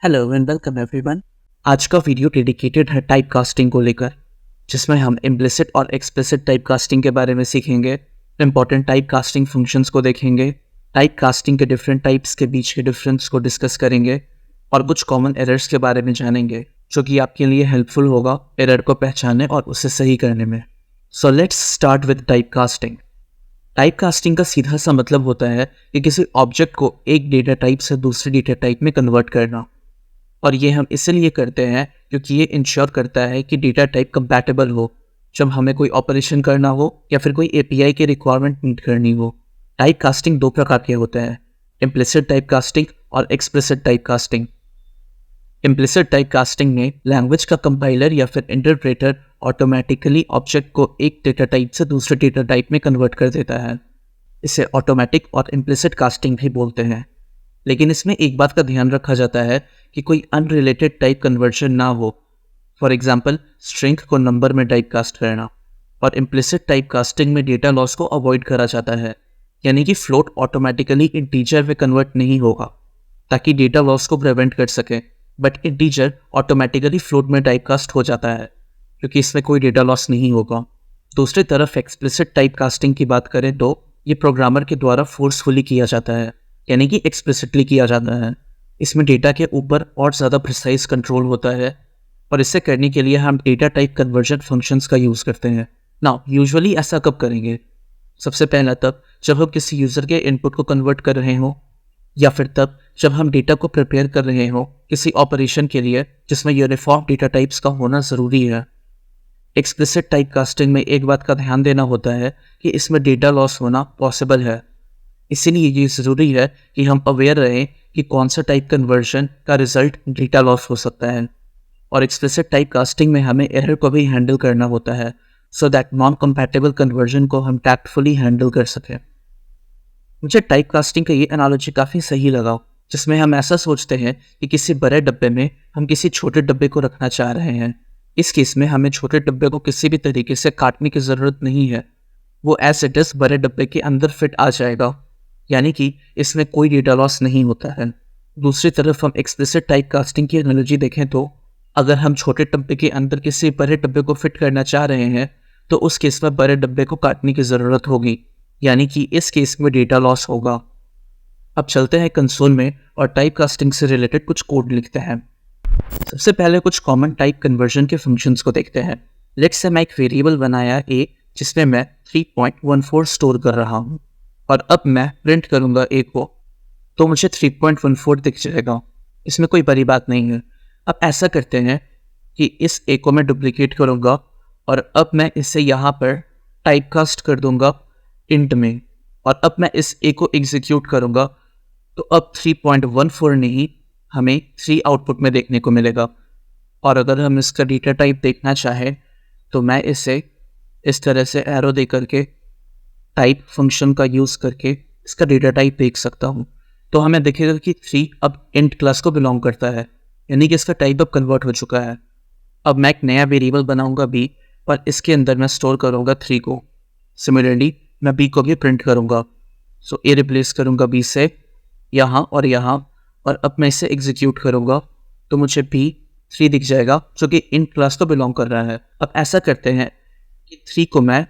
Hello and welcome everyone. आज का video dedicated है टाइप कास्टिंग को लेकर, जिसमें हम इम्प्लिसिट और एक्सप्लिसिट टाइप कास्टिंग के बारे में सीखेंगे, इंपॉर्टेंट टाइप कास्टिंग फंक्शंस को देखेंगे, टाइप कास्टिंग के डिफरेंट टाइप्स के बीच के डिफरेंस को डिस्कस करेंगे और कुछ कॉमन एरर्स के बारे में जानेंगे जो कि आपके लिए हेल्पफुल होगा एरर को पहचानने और उसे सही करने में। So let's start with type casting. Type casting का सीधा सा मतलब होता है कि किसी ऑब्जेक्ट को एक डेटा टाइप से दूसरे डेटा टाइप में कन्वर्ट करना, और ये हम इसलिए करते हैं क्योंकि ये इंश्योर करता है कि डेटा टाइप कंपैटिबल हो जब हमें कोई ऑपरेशन करना हो या फिर कोई एपीआई की रिक्वायरमेंट मीट करनी हो। टाइप कास्टिंग दो प्रकार के होते हैं, इम्प्लिसिट टाइप कास्टिंग और explicit type casting. Implicit type casting में लैंग्वेज का कंपाइलर या फिर इंटरप्रेटर ऑटोमेटिकली ऑब्जेक्ट को एक डेटा टाइप से दूसरे डेटा टाइप में कन्वर्ट कर देता है। इसे ऑटोमेटिक और इम्प्लिसिट कास्टिंग भी बोलते हैं, लेकिन इसमें एक बात का ध्यान रखा जाता है कि कोई अनरिलेटेड टाइप कन्वर्जन ना हो। फॉर एग्जांपल, स्ट्रिंग को नंबर में टाइप कास्ट करना। और इम्प्लिसिट टाइप कास्टिंग में डेटा लॉस को अवॉइड करा जाता है, यानी कि फ्लोट ऑटोमेटिकली इंटीजर में कन्वर्ट नहीं होगा ताकि डेटा लॉस को प्रिवेंट कर सके, बट इंटीजर ऑटोमेटिकली फ्लोट में टाइप कास्ट हो जाता है क्योंकि इसमें कोई डेटा लॉस नहीं होगा। दूसरी तरफ एक्सप्लिसिट टाइप कास्टिंग की बात करें तो ये प्रोग्रामर के द्वारा फोर्सफुली किया जाता है, यानी कि एक्सप्लिसिटली किया जाता है। इसमें डेटा के ऊपर और ज़्यादा प्रिसाइज कंट्रोल होता है और इसे करने के लिए हम डेटा टाइप कन्वर्जन फंक्शंस का यूज़ करते हैं। नाउ यूजुअली ऐसा कब करेंगे? सबसे पहला तब जब हम किसी यूज़र के इनपुट को कन्वर्ट कर रहे हो, या फिर तब जब हम डेटा को प्रिपेयर कर रहे हो किसी ऑपरेशन के लिए जिसमें यूनिफॉर्म डेटा टाइप्स का होना ज़रूरी है। एक्सप्लिसिट टाइप कास्टिंग में एक बात का ध्यान देना होता है कि इसमें डेटा लॉस होना पॉसिबल है, इसीलिए ये ज़रूरी है कि हम अवेयर रहें कि कौन सा टाइप कन्वर्जन का रिजल्ट डेटा लॉस हो सकता है। और एक्सप्लिसिट टाइप कास्टिंग में हमें एरर को भी हैंडल करना होता है so that non compatible conversion को हम टैक्टफुली हैंडल कर सकें। मुझे टाइप कास्टिंग का ये एनालॉजी काफ़ी सही लगा, जिसमें हम ऐसा सोचते हैं कि किसी बड़े डब्बे में हम किसी छोटे डब्बे को रखना चाह रहे हैं। इस केस में हमें छोटे डब्बे को किसी भी तरीके से काटने की ज़रूरत नहीं है, वो एज इट इज़ बड़े डब्बे के अंदर फिट आ जाएगा, यानी कि इसमें कोई डेटा लॉस नहीं होता है। दूसरी तरफ हम एक्सप्लिसिट टाइप कास्टिंग की एनालॉजी देखें तो अगर हम छोटे डब्बे के अंदर किसी बड़े डब्बे को फिट करना चाह रहे हैं तो उस केस में बड़े डब्बे को काटने की ज़रूरत होगी, यानी कि इस केस में डेटा लॉस होगा। अब चलते हैं कंसोल में और टाइप कास्टिंग से रिलेटेड कुछ कोड लिखते हैं। सबसे पहले कुछ कॉमन टाइप कन्वर्जन के फंक्शंस को देखते हैं। लेट्स से मैं एक वेरिएबल बनाया a जिसमें मैं 3.14 स्टोर कर रहा हूँ, और अब मैं प्रिंट करूंगा a को तो मुझे 3.14 दिख जाएगा। इसमें कोई बड़ी बात नहीं है। अब ऐसा करते हैं कि इस a को मैं डुप्लीकेट करूंगा और अब मैं इसे यहाँ पर टाइप कास्ट कर दूंगा इंट में, और अब मैं इस a को एग्जीक्यूट करूंगा तो अब 3.14 नहीं, हमें 3 आउटपुट में देखने को मिलेगा। और अगर हम इसका डेटा टाइप देखना चाहें तो मैं इसे इस तरह से एरो दे करके टाइप फंक्शन का यूज़ करके इसका डेटा टाइप देख सकता हूँ। तो हमें दिखेगा कि 3 अब इंट क्लास को बिलोंग करता है, यानी कि इसका टाइप अब कन्वर्ट हो चुका है। अब मैं एक नया वेरिएबल बनाऊंगा b, और इसके अंदर मैं स्टोर करूंगा 3 को। सिमिलरली मैं b को भी प्रिंट करूंगा, सो a रिप्लेस करूंगा b से यहाँ और यहाँ, और अब मैं इसे एग्जीक्यूट करूंगा तो मुझे b 3 दिख जाएगा जो कि इंट क्लास को बिलोंग कर रहा है। अब ऐसा करते हैं कि 3 को मैं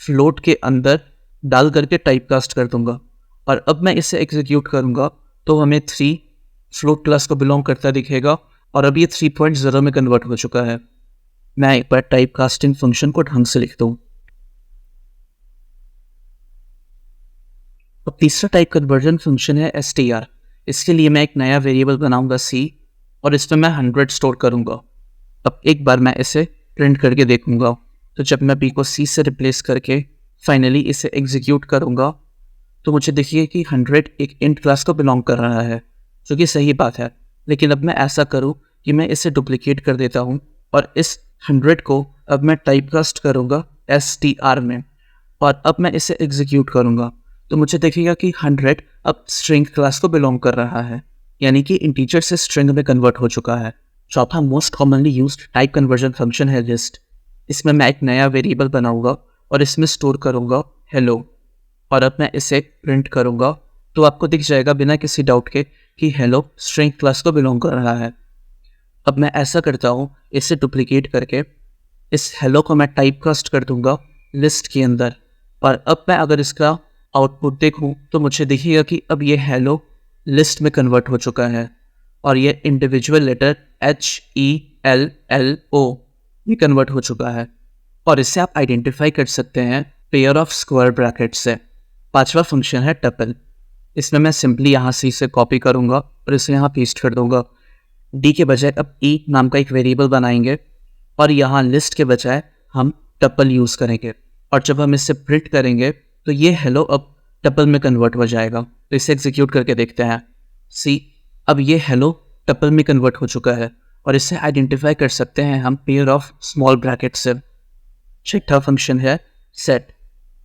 फ्लोट के अंदर डाल करके टाइप कास्ट कर दूंगा, और अब मैं इसे एग्जीक्यूट करूंगा तो हमें 3 फ्लोट क्लास को बिलोंग करता दिखेगा, और अब ये 3.0 में कन्वर्ट हो चुका है। मैं एक बार टाइप कास्टिंग फंक्शन को ढंग से लिखता हूँ। अब तीसरा टाइप कन्वर्जन फंक्शन है str। इसके लिए मैं एक नया वेरिएबल बनाऊंगा c, और इसमें मैं 100 स्टोर करूंगा। अब एक बार मैं इसे प्रिंट करके देखूंगा तो जब मैं b को c से रिप्लेस करके फाइनली इसे एग्जीक्यूट करूंगा तो मुझे देखिए कि 100 एक इंट क्लास को बिलोंग कर रहा है, जो कि सही बात है। लेकिन अब मैं ऐसा करूं कि मैं इसे डुप्लीकेट कर देता हूं और इस 100 को अब मैं टाइप कास्ट करूंगा str में, और अब मैं इसे एग्जीक्यूट करूंगा तो मुझे देखेगा कि 100 अब स्ट्रिंग क्लास को बिलोंग कर रहा है, यानी कि इंटीजर से स्ट्रिंग में कन्वर्ट हो चुका है। चौथा most commonly used type conversion function है लिस्ट। इसमें मैं एक नया वेरिएबल बनाऊंगा और इसमें स्टोर करूंगा हेलो, और अब मैं इसे प्रिंट करूंगा तो आपको दिख जाएगा बिना किसी डाउट के कि हेलो स्ट्रिंग क्लास को बिलोंग कर रहा है। अब मैं ऐसा करता हूँ, इसे डुप्लीकेट करके इस हेलो को मैं टाइप कास्ट कर दूंगा लिस्ट के अंदर। और अब मैं अगर इसका आउटपुट देखूँ तो मुझे दिखेगा कि अब ये हेलो लिस्ट में कन्वर्ट हो चुका है और ये इंडिविजुअल लेटर HELLO में कन्वर्ट हो चुका है। और इससे आप आइडेंटिफाई कर सकते हैं पेयर ऑफ स्क्वायर ब्रैकेट से। पांचवा फंक्शन है टपल। इसमें मैं सिंपली यहाँ से इसे कॉपी करूँगा और इसे यहाँ पेस्ट कर दूंगा। डी के बजाय अब ई नाम का एक वेरिएबल बनाएंगे और यहाँ लिस्ट के बजाय हम टपल यूज़ करेंगे। और जब हम इसे प्रिंट करेंगे तो ये हेलो अब टपल में कन्वर्ट हो जाएगा। तो इसे एग्जीक्यूट करके देखते हैं। सी, अब ये हेलो टपल में कन्वर्ट हो चुका है और इससे आइडेंटिफाई कर सकते हैं हम पेयर ऑफ स्मॉल ब्रैकेट से। छठा फंक्शन है सेट।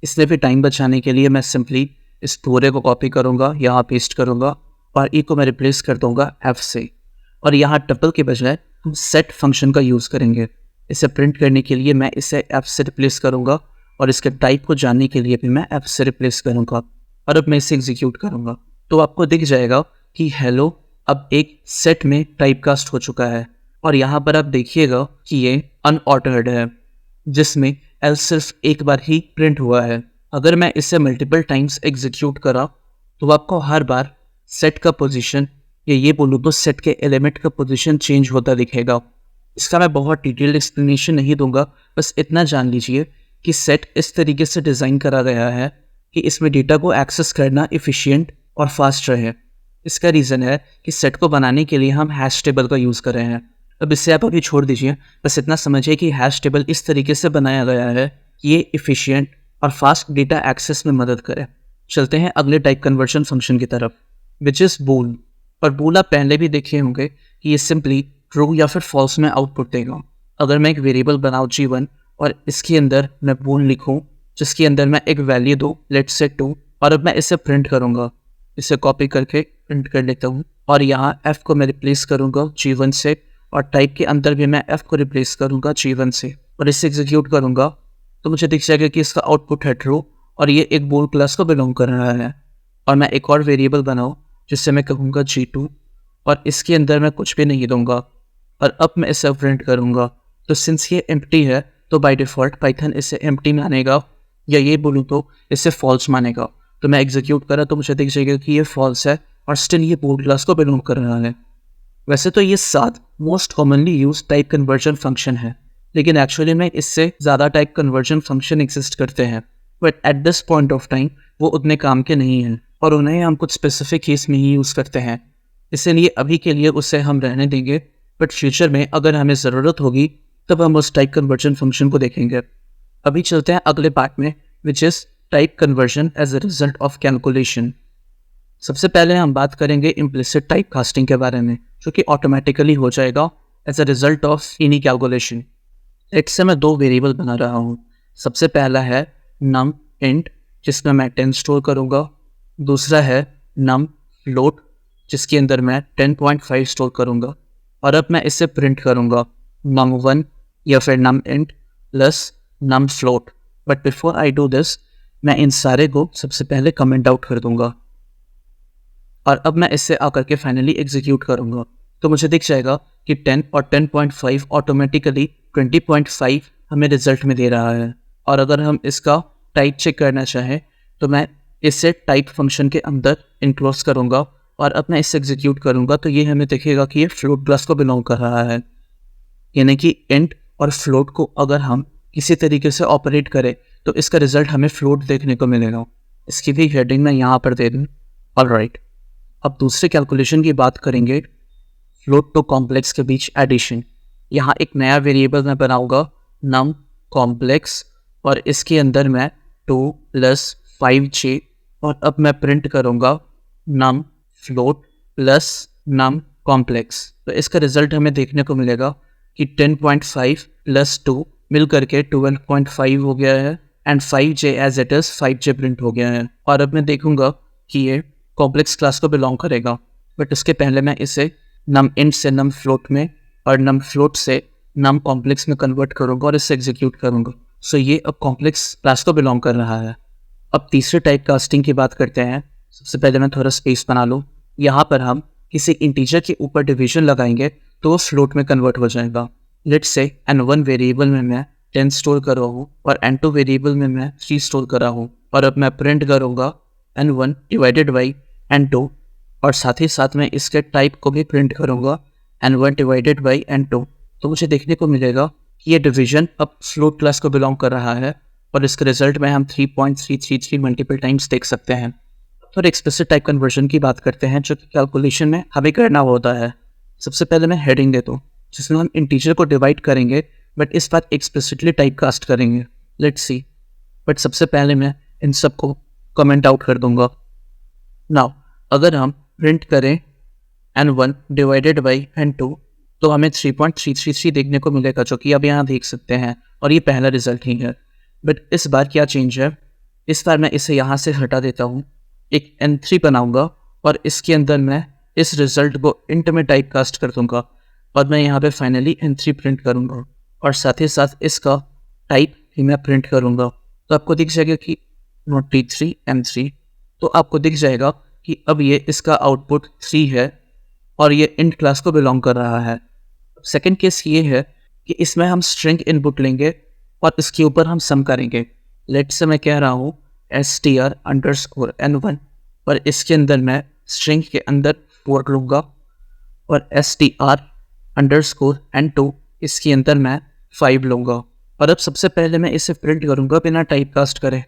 इसमें भी टाइम बचाने के लिए मैं सिंपली इस पूरे को कॉपी करूँगा, यहाँ पेस्ट करूँगा और ई को मैं रिप्लेस कर दूँगा एफ से। और यहाँ टपल के बजाय हम सेट फंक्शन का यूज़ करेंगे। इसे प्रिंट करने के लिए मैं इसे एफ से रिप्लेस करूँगा और इसके टाइप को जानने के लिए भी मैं एफ से रिप्लेस करूँगा। और अब मैं इसे एग्जीक्यूट करूँगा तो आपको दिख जाएगा कि हेलो अब एक सेट में टाइप कास्ट हो चुका है। और यहाँ पर आप देखिएगा कि ये अनऑर्डर्ड है, जिसमें एल सिर्फ एक बार ही प्रिंट हुआ है। अगर मैं इसे मल्टीपल टाइम्स एग्जीक्यूट करा तो आपको हर बार सेट का पोजीशन या ये बोलूँ तो सेट के एलिमेंट का पोजीशन चेंज होता दिखेगा। इसका मैं बहुत डिटेल्ड एक्सप्लेनेशन नहीं दूंगा, बस इतना जान लीजिए कि सेट इस तरीके से डिज़ाइन करा गया है कि इसमें डेटा को एक्सेस करना एफिशिएंट और फास्ट रहे। इसका रीज़न है कि सेट को बनाने के लिए हम हैश टेबल का यूज़ कर रहे हैं। अब इससे आप अभी छोड़ दीजिए, बस इतना समझिए कि हैश टेबल इस तरीके से बनाया गया है कि ये एफिशिएंट और फास्ट डेटा एक्सेस में मदद करे। चलते हैं अगले टाइप कन्वर्जन फंक्शन की तरफ, विच इज़ बूल। और बूल आप पहले भी देखे होंगे कि ये सिंपली ट्रू या फिर फॉल्स में आउटपुट देगा। अगर मैं एक वेरिएबल बनाऊँ G1 और इसके अंदर मैं बूल लिखूँ जिसके अंदर मैं एक वैल्यू दूँ, लेट्स से 2, और अब मैं इसे प्रिंट करूँगा। इसे कॉपी करके प्रिंट कर लेता हूँ और यहाँ F को मैं रिप्लेस करूँगा G1 से और टाइप के अंदर भी मैं F को रिप्लेस करूँगा G1 से और इसे एग्जीक्यूट करूँगा तो मुझे दिख जाएगा कि इसका आउटपुट है ट्रू और ये एक बूल क्लास को बिलोंग कर रहा है। और मैं एक और वेरिएबल बनाऊँ जिससे मैं कहूँगा G2 और इसके अंदर मैं कुछ भी नहीं दूंगा और अब मैं इसे प्रिंट करूँगा। तो सिंस ये एम्प्टी है तो बाय डिफ़ॉल्ट पाइथन इसे एम्प्टी मानेगा, या ये बोलूँ तो इसे फॉल्स मानेगा। तो मैं एग्जीक्यूट करा तो मुझे दिख जाएगा कि ये फॉल्स है और स्टिल ये बूल क्लास को बिलोंग कर रहा है। वैसे तो ये 7 most commonly use type conversion function है, लेकिन एक्चुअली में इससे ज़्यादा टाइप कन्वर्जन फंक्शन एग्जिस्ट करते हैं, but at this point of time वो उतने काम के नहीं हैं और उन्हें हम कुछ स्पेसिफिक केस में ही यूज़ करते हैं। इसलिए अभी के लिए उसे हम रहने देंगे, बट फ्यूचर में अगर हमें ज़रूरत होगी तब हम उस टाइप कन्वर्जन फंक्शन को देखेंगे। अभी चलते हैं अगले पार्ट में, which is type conversion as a result of calculation. सबसे पहले हम बात करेंगे इम्प्लिसिट टाइप कास्टिंग के बारे में, जो कि ऑटोमेटिकली हो जाएगा as a result of any calculation. एक से मैं 2 वेरिएबल बना रहा हूँ। सबसे पहला है num int जिसमें मैं 10 स्टोर करूँगा। दूसरा है num float जिसके अंदर मैं 10.5 स्टोर करूँगा। और अब मैं इसे प्रिंट करूँगा num1 या फिर num int plus num float। But before I do this मैं इन सारे को सबसे पहले कमेंट आउट कर दूँगा और अब मैं इससे आकर के फाइनली एग्जीक्यूट करूँगा तो मुझे दिख जाएगा कि 10 और 10.5 ऑटोमेटिकली 20.5 हमें रिजल्ट में दे रहा है। और अगर हम इसका टाइप चेक करना चाहें तो मैं इसे टाइप फंक्शन के अंदर इनक्लोज करूँगा और अब मैं इसे एग्जीक्यूट करूँगा तो ये हमें दिखेगा कि ये फ्लोट क्लास को बिलोंग कर रहा है। यानी कि इंट और फ्लोट को अगर हम किसी तरीके से ऑपरेट करें तो इसका रिजल्ट हमें फ्लोट देखने को मिलेगा। इसकी भी हेडिंग मैं यहाँ पर दे दूँ। ऑलराइट, अब दूसरे कैलकुलेशन की बात करेंगे, फ्लोट टू कॉम्प्लेक्स के बीच एडिशन। यहाँ एक नया वेरिएबल मैं बनाऊँगा num कॉम्प्लेक्स और इसके अंदर मैं 2 + 5j और अब मैं प्रिंट करूँगा num float plus num complex. तो इसका रिजल्ट हमें देखने को मिलेगा कि 10.5 + 2 मिल करके 12.5 हो गया है and 5j as it is 5j print हो गया है। और अब मैं देखूँगा कि ये कॉम्प्लेक्स क्लास को बिलोंग करेगा, बट इसके पहले मैं इसे num int से num float में और num float से num कॉम्प्लेक्स में कन्वर्ट करूँगा और इसे एग्जीक्यूट करूँगा। सो ये अब कॉम्प्लेक्स क्लास को बिलोंग कर रहा है। अब तीसरे टाइप कास्टिंग की बात करते हैं। सबसे पहले मैं थोड़ा स्पेस बना लूँ। यहाँ पर हम किसी इंटीजर के ऊपर डिवीजन लगाएंगे तो वो फ्लोट में कन्वर्ट हो जाएगा। लेट्स से n1 वेरिएबल में मैं 10 स्टोर कर रहा हूँ और n2 वेरिएबल में मैं 3 स्टोर कर रहा हूँ, और अब मैं प्रिंट करूँगा n1 डिवाइडेड बाई n2, और साथ ही साथ मैं इसके टाइप को भी प्रिंट करूँगा n1 डिवाइडेड बाई n2। तो मुझे देखने को मिलेगा कि ये डिवीजन अब फ्लोट क्लास को बिलोंग कर रहा है, और इसके रिजल्ट में हम 3.333 मल्टीपल टाइम्स देख सकते हैं। तो एक्सप्लिसिट टाइप कन्वर्जन की बात करते हैं, जो कि कैलकुलेशन में हमें करना होता है। सबसे पहले मैं हेडिंग देता हूँ जिसमें हम इंटीजर को डिवाइड करेंगे, बट इस बार एक्सप्लिसिटली टाइप कास्ट करेंगे। Let's see. बट सबसे पहले मैं इन सबको कमेंट आउट कर दूंगा। नाउ अगर हम प्रिंट करें n1 डिवाइडेड बाई n2 तो हमें 3.333 देखने को मिलेगा, जो कि आप यहाँ देख सकते हैं, और ये पहला रिजल्ट ही है। बट इस बार क्या चेंज है, इस बार मैं इसे यहाँ से हटा देता हूँ, एक n3 बनाऊंगा और इसके अंदर मैं इस रिजल्ट को इंट में टाइप कास्ट कर दूंगा, और मैं यहाँ पे फाइनली n3 प्रिंट करूँगा, और साथ ही साथ इसका टाइप भी मैं प्रिंट करूँगा। तो आपको दिख जाएगा कि नोट t3 n3, तो आपको दिख जाएगा कि अब ये इसका आउटपुट 3 है और ये इंट क्लास को बिलोंग कर रहा है। सेकेंड केस ये है कि इसमें हम स्ट्रिंग इनपुट लेंगे और इसके ऊपर हम सम करेंगे। लेट से मैं कह रहा हूँ str_n1, और इसके अंदर मैं स्ट्रिंग के अंदर 4 लूँगा, और str_n2 इसके अंदर मैं 5 लूँगा। और अब सबसे पहले मैं इसे प्रिंट करूँगा बिना टाइप कास्ट करे,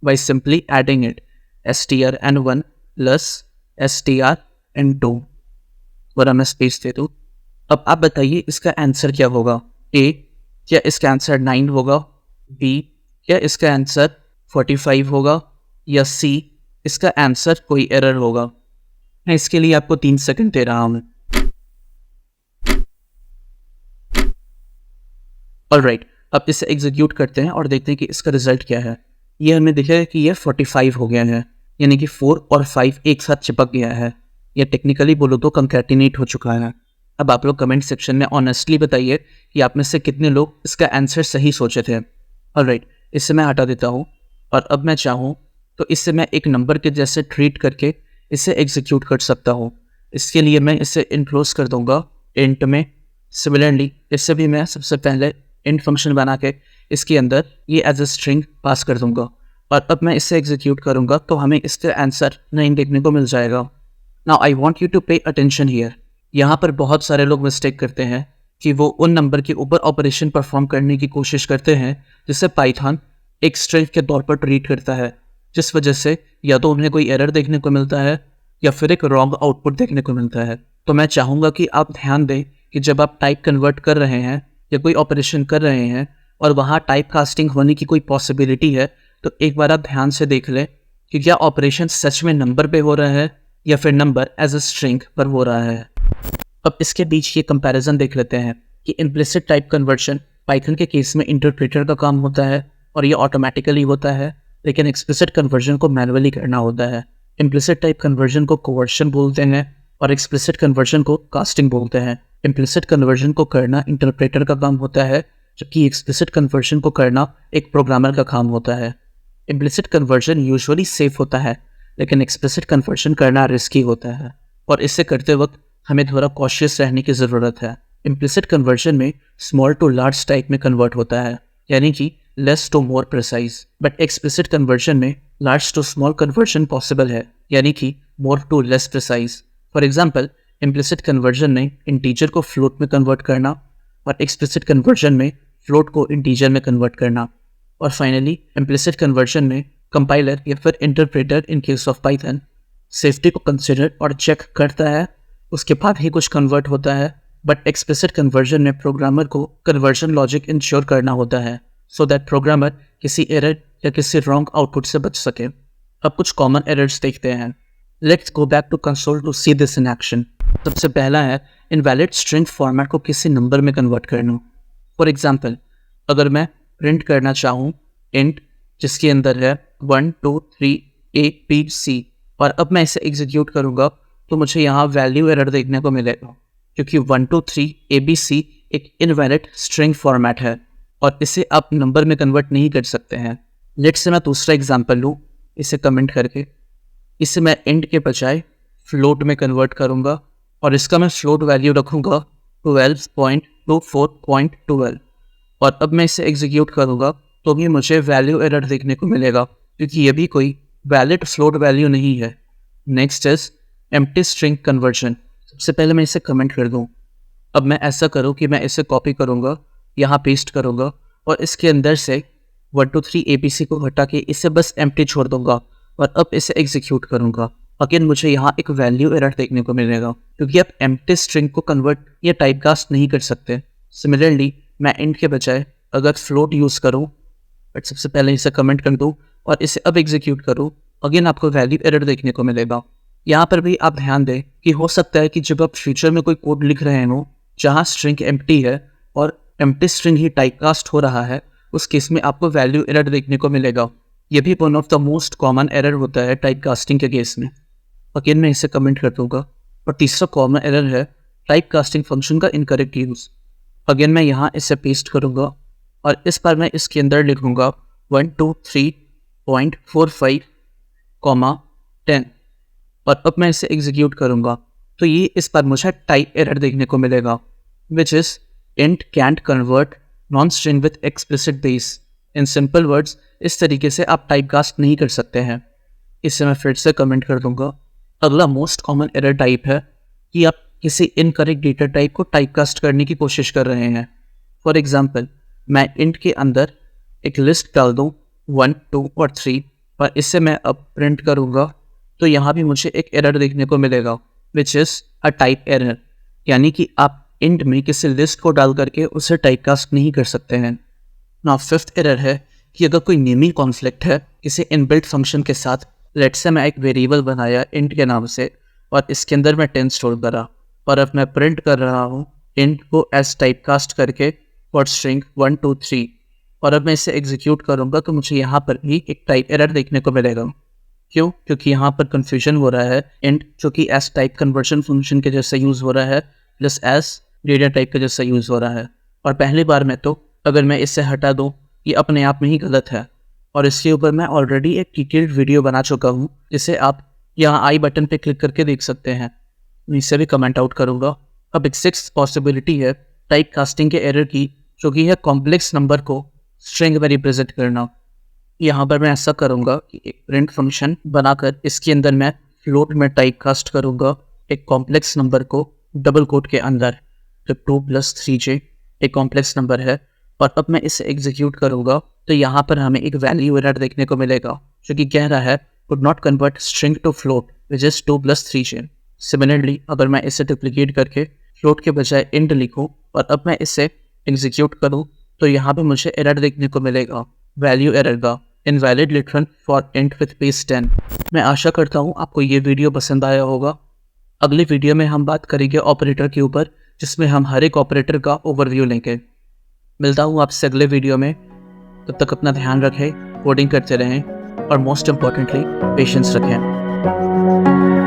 by simply adding it str_n1 plus str_n2, और मैं स्पेस दे दूँ। अब आप बताइए इसका आंसर क्या होगा। ए, क्या इसका आंसर 9 होगा? बी, क्या इसका आंसर 45 होगा? या सी, इसका आंसर कोई एरर होगा? मैं इसके लिए आपको 3 सेकंड दे रहा हूँ। ऑलराइट, अब इसे एग्जीक्यूट करते हैं और देखते हैं कि इसका रिजल्ट क्या है। ये हमें दिखेगा कि ये 45 हो गया है, यानी कि 4 और 5 एक साथ चिपक गया है। यह टेक्निकली बोलो तो कंकैटिनेट हो चुका है। अब आप लोग कमेंट सेक्शन में ऑनेस्टली बताइए कि आप में से कितने लोग इसका आंसर सही सोचे थे। ऑलराइट, इसे मैं हटा देता हूँ, और अब मैं चाहूँ तो इससे मैं एक नंबर के जैसे ट्रीट करके इसे एग्जीक्यूट कर सकता हूँ। इसके लिए मैं इसे इनक्लोज कर दूंगा इंट में। सिमिलरली इससे भी मैं सबसे पहले इंट फंक्शन बना के इसके अंदर ये एज ए स्ट्रिंग पास कर दूंगा, और अब मैं इसे एग्जीक्यूट करूंगा तो हमें इसका आंसर 9 देखने को मिल जाएगा। Now I want you to pay attention here. यहाँ पर बहुत सारे लोग मिस्टेक करते हैं कि वो उन नंबर के ऊपर ऑपरेशन परफॉर्म करने की कोशिश करते हैं जिसे पाइथन एक स्ट्रिंग के तौर पर ट्रीट करता है, जिस वजह से या तो उन्हें कोई एरर देखने को मिलता है या फिर एक रॉन्ग आउटपुट देखने को मिलता है। तो मैं चाहूँगा कि आप ध्यान दें कि जब आप टाइप कन्वर्ट कर रहे हैं या कोई ऑपरेशन कर रहे हैं और वहाँ टाइप कास्टिंग होने की कोई पॉसिबिलिटी है, तो एक बार आप ध्यान से देख लें कि क्या ऑपरेशन सच में नंबर पे हो रहा है या फिर नंबर एज अ स्ट्रिंग पर हो रहा है। अब इसके बीच ये कंपैरिजन देख लेते हैं कि इम्प्लिसिट टाइप कन्वर्जन पाइथन के केस में इंटरप्रेटर का काम होता है और ये ऑटोमेटिकली होता है, लेकिन एक्सप्लिसिट कन्वर्जन को मैनुअली करना होता है। इम्प्लिसिट टाइप कन्वर्जन को कोवर्शन बोलते हैं और एक्सप्लिसिट कन्वर्जन को कास्टिंग बोलते हैं। इम्प्लिसिट कन्वर्जन को करना इंटरप्रेटर का काम होता है, जबकि एक्सप्लिसिट कन्वर्जन को करना एक प्रोग्रामर का काम होता है। इम्प्लिसिट कन्वर्जन यूजुअली सेफ होता है, लेकिन एक्सप्लिसिट कन्वर्जन करना रिस्की होता है, और इसे करते वक्त हमें थोड़ा कॉशियस रहने की ज़रूरत है। इम्प्लिसिट कन्वर्जन में स्मॉल टू लार्ज टाइप में कन्वर्ट होता है, यानी कि less to more precise, but explicit conversion में large to small conversion possible है, यानी कि more to less precise. For example, implicit conversion में इंटीजर को फ्लोट में कन्वर्ट करना और एक्सप्लिसिट कन्वर्जन में फ्लोट को इंटीजर में कन्वर्ट करना। और फाइनली इम्प्लिसिट कन्वर्जन में कंपाइलर या फिर interpreter in case of Python safety को कंसिडर और चेक करता है, उसके बाद ही कुछ कन्वर्ट होता है। बट एक्सप्लिसिट कन्वर्जन में प्रोग्रामर को कन्वर्जन लॉजिक इंश्योर करना होता है सो दैट प्रोग्रामर किसी एरर या किसी रॉन्ग आउटपुट से बच सके। अब कुछ कॉमन एरर्स देखते हैं। Let's go back to console to see this in action. सबसे पहला है इनवैलिड स्ट्रिंग फॉर्मेट को किसी नंबर में कन्वर्ट करना। फॉर एग्जाम्पल, अगर मैं प्रिंट करना चाहूँ इंट जिसके अंदर है 1 2 3 A B C, और अब मैं इसे एग्जीक्यूट करूँगा तो मुझे यहाँ वैल्यू एरर देखने को मिलेगा, क्योंकि 1 2 3 ABC एक इनवैलिड स्ट्रिंग फॉर्मेट है और इसे आप नंबर में कन्वर्ट नहीं कर सकते हैं। लेट्स से मैं दूसरा एग्जांपल लूँ, इसे कमेंट करके इसे मैं इंट के बजाय फ्लोट में कन्वर्ट करूँगा, और इसका मैं फ्लोट वैल्यू रखूँगा 12.24.12 और अब मैं इसे एग्जीक्यूट करूँगा तो भी मुझे वैल्यू एरर देखने को मिलेगा क्योंकि ये भी कोई वैलिड फ्लोट वैल्यू नहीं है। Next is empty string conversion. सबसे पहले मैं इसे कमेंट कर दूँ। अब मैं ऐसा करूँ कि मैं इसे कॉपी करूँगा, यहाँ पेस्ट करूँगा और इसके अंदर से 1 2 3 ABC को हटा के इसे बस एम्प्टी छोड़ दूँगा और अब इसे एग्जीक्यूट करूँगा। अगेन मुझे यहाँ एक वैल्यू एरर देखने को मिलेगा क्योंकि आप एम्प्टी स्ट्रिंग को कन्वर्ट या टाइपकास्ट नहीं कर सकते। सिमिलरली मैं इंट के बजाय अगर फ्लोट यूज़ करूँ, बट सबसे पहले इसे कमेंट कर दूँ और इसे अब एग्जीक्यूट करूँ, अगेन आपको वैल्यू एरर देखने को मिलेगा। यहाँ पर भी आप ध्यान दें कि हो सकता है कि जब आप फ्यूचर में कोई कोड लिख रहे हो जहाँ स्ट्रिंग एम्प्टी है और एम्प्टी स्ट्रिंग ही टाइपकास्ट हो रहा है, उस केस में आपको वैल्यू एरर देखने को मिलेगा। ये भी one of the most common error होता है टाइपकास्टिंग के केस में। अगेन मैं इसे कमेंट कर दूंगा। और तीसरा कॉमन एरर है टाइपकास्टिंग फंक्शन का इनकरेक्ट यूज़। अगेन मैं यहाँ इसे पेस्ट करूँगा और इस बार मैं इसके अंदर लिखूँगा 123.45, 10 और अब मैं इसे एग्जीक्यूट करूँगा तो ये इस बार मुझे टाइप एरर देखने को मिलेगा which is int can't convert non-string with explicit base। In simple words इस तरीके से आप टाइपकास्ट नहीं कर सकते हैं। इसे मैं फिर से कमेंट कर दूंगा। अगला मोस्ट कॉमन एरर टाइप है कि आप किसी इनकरेक्ट डेटा टाइप को टाइपकास्ट करने की कोशिश कर रहे हैं। फॉर एग्जाम्पल मैं int के अंदर एक लिस्ट डाल दूँ 1 2 और 3 और इसे मैं अब प्रिंट करूँगा तो यहाँ भी मुझे एक एरर देखने को मिलेगा which is a type error, यानी कि आप इंट में किसी लिस्ट को डाल करके उसे टाइपकास्ट नहीं कर सकते हैं। नाउ फिफ्थ एरर है कि अगर कोई नेमिंग कॉन्फ्लिक्ट है किसी इनबिल्ट फंक्शन के साथ, लेट्स से मैं एक वेरिएबल बनाया इंट के नाम से और इसके अंदर मैं 10 स्टोर करा और अब मैं प्रिंट कर रहा हूँ इंट को एज टाइपकास्ट करके फॉर स्ट्रिंग 1 2 3 और अब मैं इसे एग्जीक्यूट करूँगा तो मुझे यहाँ पर भी एक टाइप एरर देखने को मिलेगा। क्यों? क्योंकि यहाँ पर कन्फ्यूजन हो रहा है इंट जो कि एज टाइप कन्वर्जन फंक्शन के जैसा यूज़ हो रहा है प्लस एज डेटा टाइप का जैसा यूज़ हो रहा है। और पहली बार में तो अगर मैं इसे हटा दूँ ये अपने आप में ही गलत है और इसके ऊपर मैं ऑलरेडी एक डिटेल्ड वीडियो बना चुका हूँ जिसे आप यहाँ आई बटन पे क्लिक करके देख सकते हैं। मैं इसे भी कमेंट आउट करूँगा। अब एक सिक्स्थ पॉसिबिलिटी है टाइप कास्टिंग के एरर की, जो कि है कॉम्प्लेक्स नंबर को स्ट्रिंग में रिप्रेजेंट करना। यहाँ पर मैं ऐसा करूँगा कि एक प्रिंट फंक्शन बनाकर इसके अंदर मैं फ्लोट में टाइप कास्ट करूँगा एक कॉम्प्लेक्स नंबर को डबल कोट के अंदर। तो 2 + 3j एक कॉम्प्लेक्स नंबर है और अब मैं इसे एग्जीक्यूट करूँगा तो यहाँ पर हमें एक वैल्यू एरर देखने को मिलेगा जो कि कह रहा है could not convert string to float which is 2 + 3j। Similarly अगर मैं इसे डुप्लीकेट करके फ्लोट के बजाय इंट लिखूँ और अब मैं इसे एग्जीक्यूट करूँ तो यहाँ पे मुझे एरर देखने को मिलेगा वैल्यू एरर का invalid return for int with base 10। मैं आशा करता हूँ आपको ये वीडियो पसंद आया होगा। अगली वीडियो में हम बात करेंगे ऑपरेटर के ऊपर, जिसमें हम हर एक ऑपरेटर का ओवरव्यू लेंगे। मिलता हूँ आपसे अगले वीडियो में। तब तक अपना ध्यान रखें, कोडिंग करते रहें और मोस्ट इम्पॉर्टेंटली पेशेंस रखें।